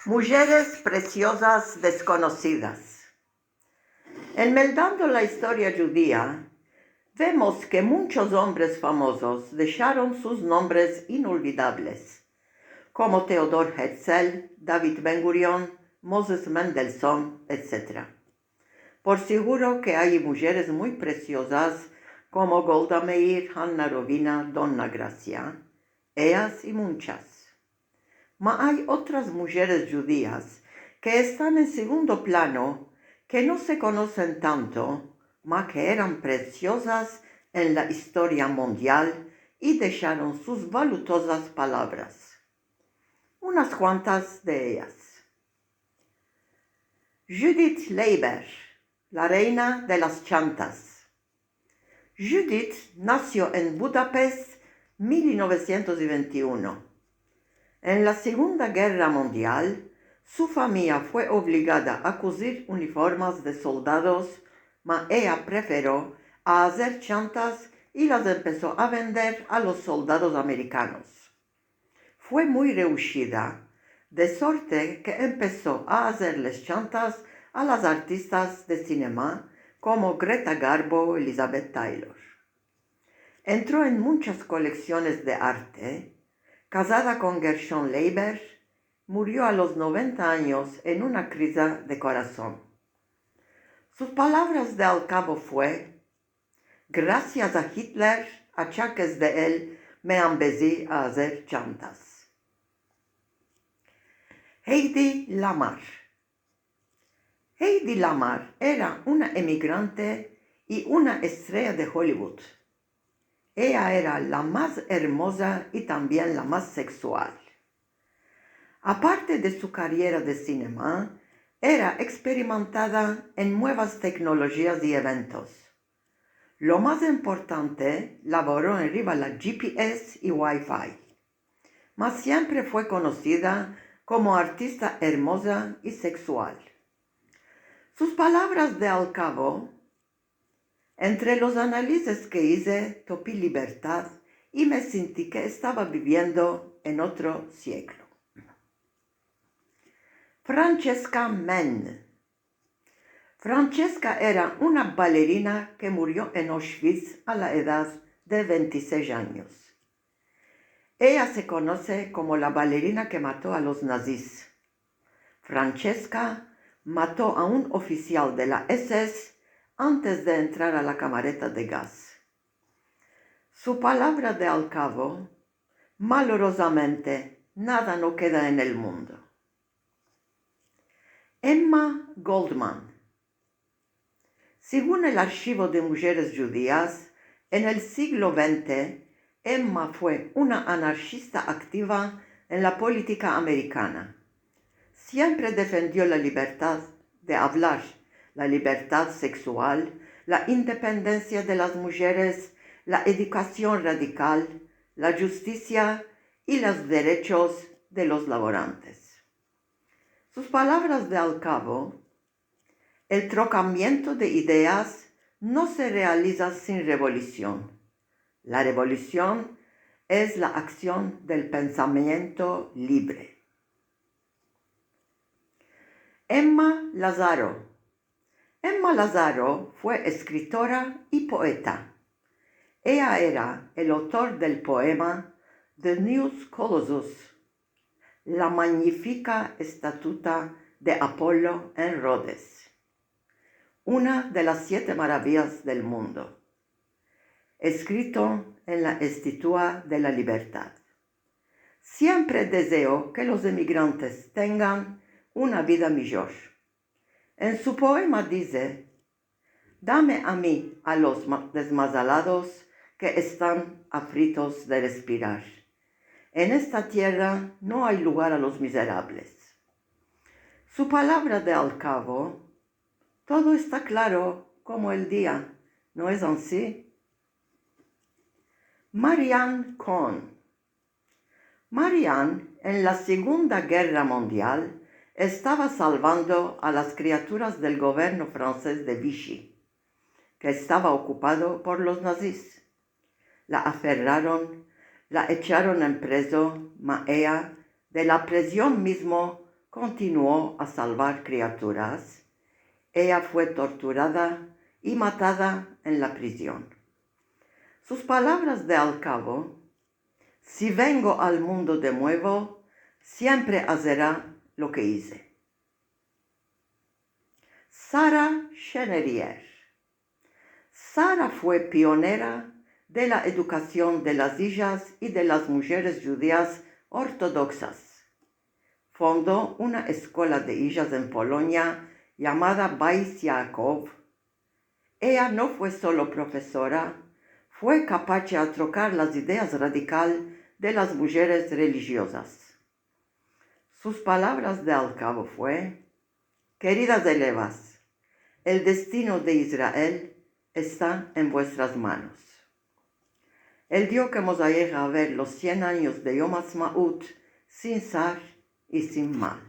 Mujeres preciosas desconocidas. Enmendando la historia judía, vemos que muchos hombres famosos dejaron sus nombres inolvidables, como Theodor Herzl, David Ben-Gurion, Moses Mendelssohn, etc. Por seguro que hay mujeres muy preciosas como Golda Meir, Hanna Rovina, Donna Gracia, ellas y muchas. Mas hay otras mujeres judías que están en segundo plano, que no se conocen tanto, mas que eran preciosas en la historia mundial y dejaron sus valuosas palabras. Unas cuantas de ellas. Judith Leiber, la reina de las chantas. Judith nació en Budapest 1921. En la Segunda Guerra Mundial, su familia fue obligada a coser uniformes de soldados, mas ella prefirió a hacer chantas y las empezó a vender a los soldados americanos. Fue muy reuscida, de suerte que empezó a hacerles chantas a las artistas de cinema como Greta Garbo o Elizabeth Taylor. Entró en muchas colecciones de arte. Casada con Gershon Leiber, murió a los 90 años en una crisis de corazón. Sus palabras de al cabo fue: gracias a Hitler, achaques de él me empecé a hacer chantas. Heidi Lamar. Heidi Lamar era una emigrante y una estrella de Hollywood. Ella era la más hermosa y también la más sexual. Aparte de su carrera de cinema, era experimentada en nuevas tecnologías y eventos. Lo más importante, laboró en la GPS y Wi-Fi, mas siempre fue conocida como artista hermosa y sexual. Sus palabras de al cabo: entre los análisis que hice, topé libertad y me sentí que estaba viviendo en otro siglo. Francesca Menn. Francesca era una bailarina que murió en Auschwitz a la edad de 26 años. Ella se conoce como la bailarina que mató a los nazis. Francesca mató a un oficial de la SS antes de entrar a la camareta de gas. Su palabra de al cabo: malorosamente, nada no queda en el mundo. Emma Goldman. Según el Archivo de Mujeres Judías, en el siglo XX, Emma fue una anarquista activa en la política americana. Siempre defendió la libertad de hablar, la libertad sexual, la independencia de las mujeres, la educación radical, la justicia y los derechos de los laborantes. Sus palabras de al cabo: el trocamiento de ideas no se realiza sin revolución. La revolución es la acción del pensamiento libre. Emma Lazaro. Emma Lazaro fue escritora y poeta. Ella era el autor del poema The News Colossus, la magnífica estatua de Apolo en Rhodes, una de las 7 maravillas del mundo, escrito en la Estatua de la Libertad. Siempre deseo que los emigrantes tengan una vida mejor. En su poema dice: dame a mí a los desmazalados que están afritos de respirar. En esta tierra no hay lugar a los miserables. Su palabra de al cabo: todo está claro como el día, ¿no es así? Marianne Cohn. Marianne, en la Segunda Guerra Mundial, estaba salvando a las criaturas del gobierno francés de Vichy, que estaba ocupado por los nazis. La aferraron, la echaron en preso, mas ella De la prisión mismo continuó a salvar criaturas. Ella fue torturada y matada en la prisión. Sus palabras de al cabo: si vengo al mundo de nuevo, siempre hará lo que hice. Sarah Chenerier. Sarah fue pionera de la educación de las hijas y de las mujeres judías ortodoxas. Fundó una escuela de hijas en Polonia llamada Bais Yaakov. Ella no fue solo profesora, fue capaz de trocar las ideas radicales de las mujeres religiosas. Sus palabras de al cabo fue: queridas elevas, el destino de Israel está en vuestras manos. El día que vamos a ir a ver los 100 años de Yom Ha'atzmaut sin zar y sin mal.